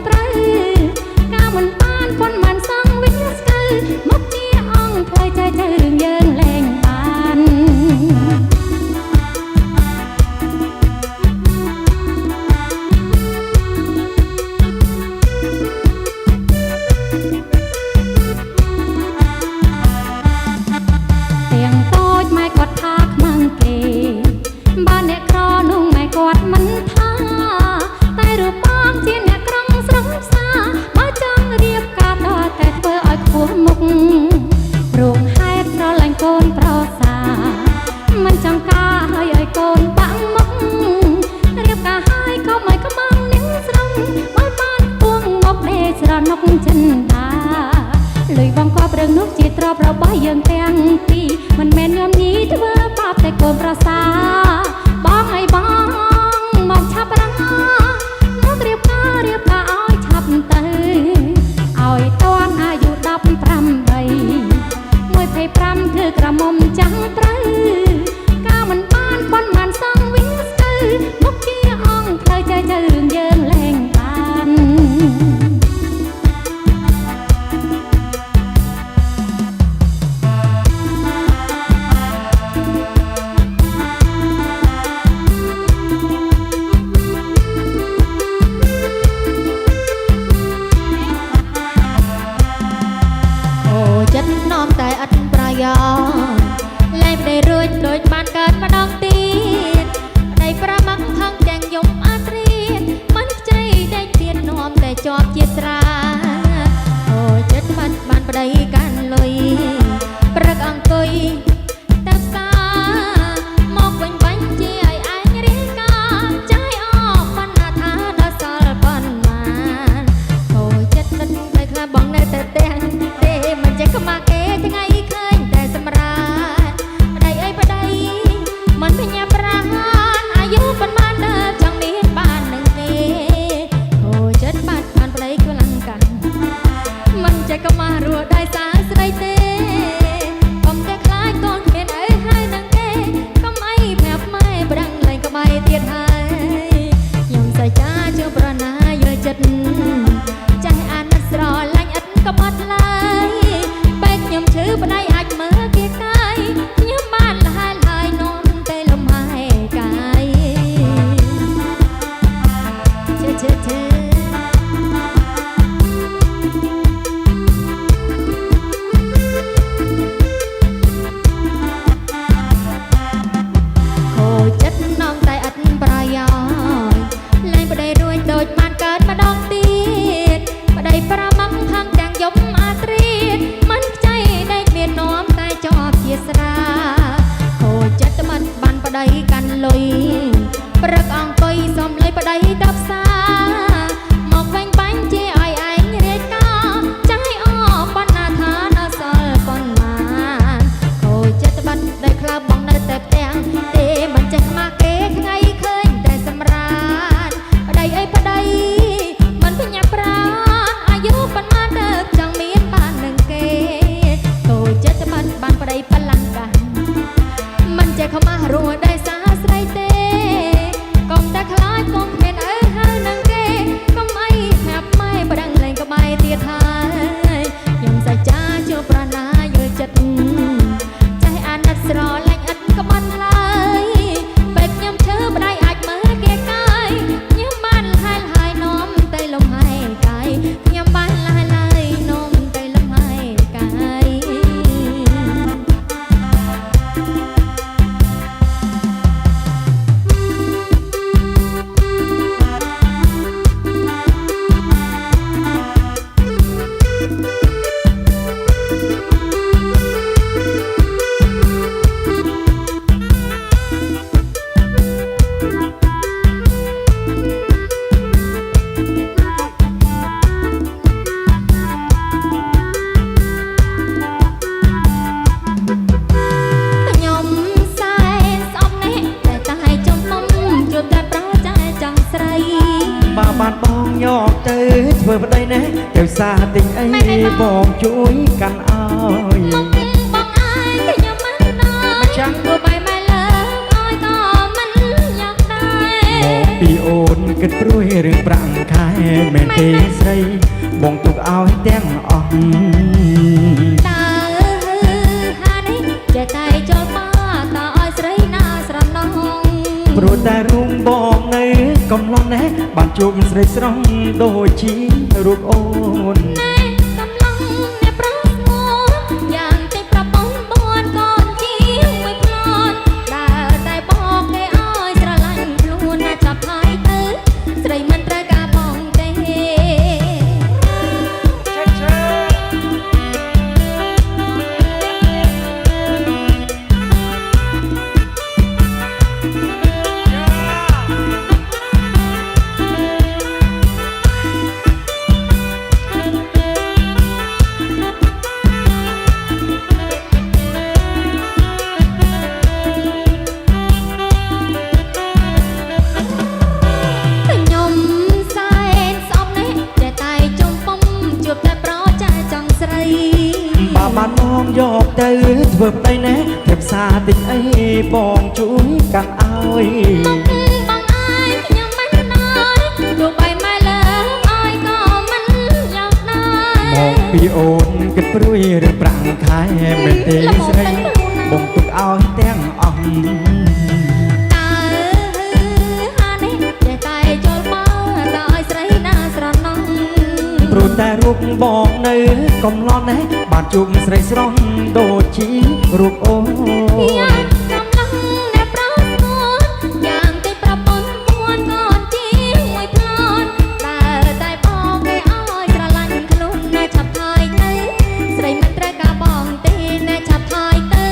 ត្រូវកាមិនបានប៉ុនមិនសងវិញស្កើមកជាអង្គផ្លូវใจទៅរឿងយើងលែងបានទាំងតូចម៉ែគាត់ថាខ្មាំងគេបានអ្នកក្រនោះម៉ែគាត់មិនថាតែរូបបងជាអ្នកក្រងស្រងផ្សាបើចង់រៀបការតតែធ្វើឲ្យខ្ពស់មុខរោងហេតុស្រឡាញ់កូនប្រសាមិនចង់ការឲ្យកូនបាក់មុខរៀបការឲ្យក៏មិនខ្មាំងនឹងស្រងបើបានពួងមកដេកស្រណុកចិនដាលុយបងក៏ព្រឹងនោះជាទ្រព្យរបស់យើងទាំងពីរមិនមែនញោមញីធ្វើបាបតែកូនប្រសាបងឲ្យបងមកឆាប់រងមករៀបការឲ្យឆាប់ទៅឲ្យតាន់អាយុ18 25គឺក្រមុំចាំងត្រូវការមិនបានប៉ុនបានសងវិញស្កើមកជាអង្គផ្លូវใจទៅរឿងយើងលែងបានចិត្តនាំតែឥតប្រយោជន៍លែងមិនได้រួចដូចបានកើតម្ដងទៀតប្តីប្រមាំងខឹងទាំងយំអាត្រៀតមិនខ្ចីដេកទៀតនាំតែជាប់ជាស្រាអូចិត្តបាត់បានប្តីកាន់លុយព្រឹកអង្គុយតែផ្សារមកវិញបាញ់ជាឲ្យឯងរៀងការចាយអស់បណ្ណាថាដល់សល់ប៉ុន្មានអូចិត្តដិតតែខ្លាបងនៅតែទាំងមិនចេះខ្មាស់គេថ្ងៃឃើញតែសម្រាប់ប្តីអីប្តីមិនបញ្ញាប្រានអាយុប៉ុន្មានដល់ចង់មានបាននឹងគេអូចិត្តបាត់បានប្តីខ្លាំងកាន់មិនចេះខ្មាស់រស់ដោយសារស្រីទេកុំតែខ្លាចកូនគ្មានអីហើយនឹងគេកុំអីប្រាប់ម៉ែប្រដឹងលែងក្បែរទៀតហើយខ្ញុំសច្ចាជឿប្រណាយល់ចិត្តចេះអាណិតស្រឡាញ់ឥតក៏បាត់ឡើយខ្ញុំឈឺប្តីអាចមើលគេកាយខ្ញុំបានលះហើយនាំតែលំហែកាយឈឺខូចចិត្តនាំតែឥតប្រយោជន៍លែងប្តីរួចដូចបានកើតម្ដងទៀតប្តីប្រមាំងខឹងទាំងយំអាត្រៀតមិនខ្ចីដេកមាននាំតែជាប់ជាស្រាខូចចិត្តបាត់បានប្តីកាន់លុយព្រឹកអង្គុយសុំលុយប្តីដល់ផ្សារមកវិញបាញ់ជាឲ្យឯងរាយការចាយអស់បណ្ណាថាដល់សល់ប៉ុន្មានខូចចិត្តបាត់ដោយខ្លាប់បងនៅតែផ្ទាំងទេមិនចេះខ្មាស់គេថ្ងៃឃើញតែសម្រាប់ប្តីអីប្តីមិនបញ្ញាប្រានអាយុប៉ុន្មានដល់ចង់មានបាននឹងគេខូចចិត្តបាត់បានប្តីបលាំងកាន់មិនចេះខ្មាស់រស់ដោយសារស្រីទេកុំតែខ្លាចកុំគ្មានអីហើយនឹងគេកុំអីប្រាប់ម៉ែប្រដឹងលែងក្បែរទៀតហើយខ្ញុំសច្ចាជឿប្រណាយល់ចិត្តចេះអាណិតស្រឡាញ់ឥតក៏បាត់ឡើយពេលខ្ញុំឈឺប្តីអាចមើលគេកាយខ្ញុំបានលះហើយនាំតែលំហែកាយខ្ញុំបានលះហើយនាំតែលំហែកាយបានបងយកទៅធ្វើប្តីណែទៅសារទិញអីបងជួយកាន់ឲ្យ បងអាយខ្ញុំមិនដល់ មិនចាំ ធ្វើបាយម៉ែលើកឲ្យក៏មិនយកដែរ ពីអូនគិតព្រួយរឿងប្រាំងខែមែនទេស្រីបងទុកឲ្យទាំងអស់ តើហានេះចេះតែចូលមកតើឲ្យស្រីណាស្រណង ព្រោះតែរូងបងនៅកំឡុងនេះបានជួបស្រីស្រស់ដូចជារូបអូន ណែកំឡុងអ្នកប្រុសស្មោះយ៉ាងតែប្រពន្ធបួនកូនជាងមួយផ្លន់ដើរតែបងគេឲ្យស្រឡាញ់ខ្លួនណាចាប់ហើយទៅស្រីមិនត្រូវការបងទេ ខ្ញុំសែនស្អប់នេះចេះតែចុំពុំជួបតែប្រចាចង់ស្រី បើបានបងយកទៅធ្វើប្តីណែទេផ្សារទិញអីបងជួយកាន់ឲ្យ បងអើយខ្ញុំមិនដែរទោះបីម៉ែលើឲ្យក៏មិនយកដែរ មកពីអូនគិតព្រួយរឿងប្រាំងខែមែនទេស្រីបងទុកឲ្យទាំងអស់ តើហានេះចេះតែចូលមកតើឲ្យស្រីណាស្រណង ព្រោះតែរូបបងនៅកំឡុងនេះបានជួបស្រីស្រស់ដូចជារូបអូន យ៉ាងកំឡុងអ្នកប្រុសស្មោះយ៉ាងតែប្រពន្ធបួនកូនជាងមួយផ្លន់ដើរតែបងគេឲ្យស្រឡាញ់ខ្លួនណាចាប់ហើយទៅស្រីមិនត្រូវការបងទេណាចាប់ហើយទៅ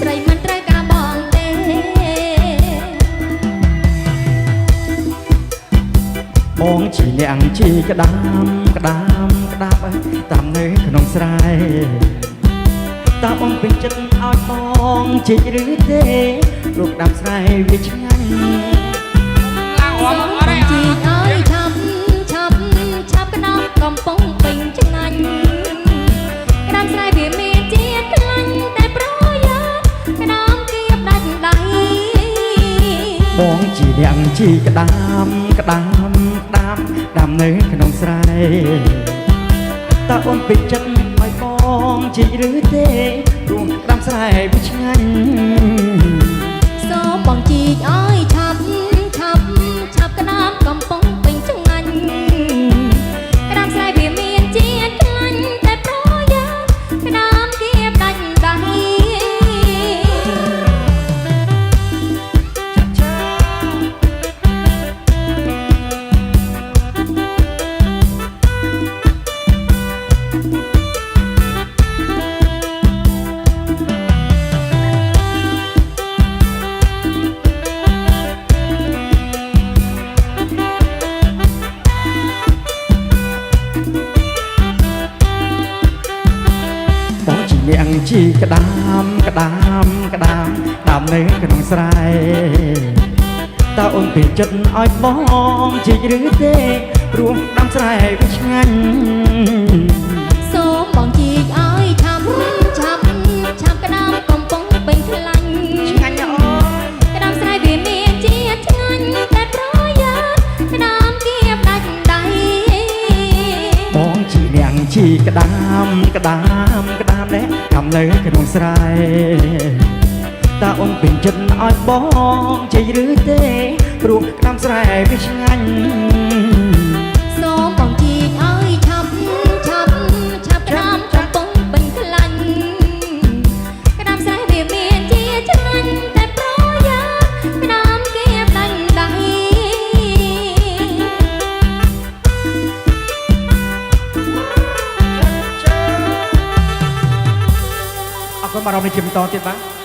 ស្រីមិនត្រូវការបងទេ បងជាអ្នកជីក្ដាមក្ដាមក្ដាប់តាមនៅក្នុងស្រែតើបងពេញចិត្តឲ្យបងជីកឬទេរូបដាំស្រែវាឆ្ងាញ់ បងជីកឲ្យឆាប់ក្ដាប់កំពុងពេញឆ្ងាញ់ក្ដាប់ស្រែវាមានជាតិខ្លាញ់តែប្រយោជន៍ក្ដាប់គៀបដាច់ដៃ បងជាអ្នកជីក្ដាមក្ដាមក្ដាមដាំនៅក្នុងស្រែតើអូនពេញចិត្តឲ្យបងជីកឬទេព្រោះដាំស្រែវាឆ្ងាញ់ សូមបងជីកឲ្យឆាប់ក្ដាប់កំពុងពេញឆ្ងាញ់ក្ដាប់ស្រែវាមានជាតិខ្លាញ់តែប្រយោជន៍ក្ដាប់គៀបដាច់ដៃ បងជាអ្នកជីក្ដាមក្ដាមក្ដាមដាំនៅក្នុងស្រែតើអូនពេញចិត្តឲ្យបងជីកឬទេព្រោះដាំស្រែវាឆ្ងាញ់ សូមបងជីកឲ្យឆាប់ក្ដាប់កំពុងពេញខ្លាញ់ ឆ្ងាញ់ណាស់អូន ក្ដាប់ស្រែវាមានជាតិឆ្ងាញ់តែប្រយោជន៍ក្ដាប់គៀបដាច់ដៃ បងជាអ្នកជីក្ដាមក្ដាមក្ដាមនេះដាំនៅក្នុងស្រែតើអូនពេញចិត្តឲ្យបងជីកឬទេព្រោះដាំស្រែវាឆ្ងាញ់ សូមបងជីកឲ្យឆាប់ក្ដាប់កំពុងពេញខ្លាញ់ក្ដាប់ស្រែវាមានជាតិឆ្ងាញ់តែប្រយោជន៍ក្ដាប់គៀបដាច់ដៃ អរគុណបាទរំលឹកជាបន្តទៀតបាទ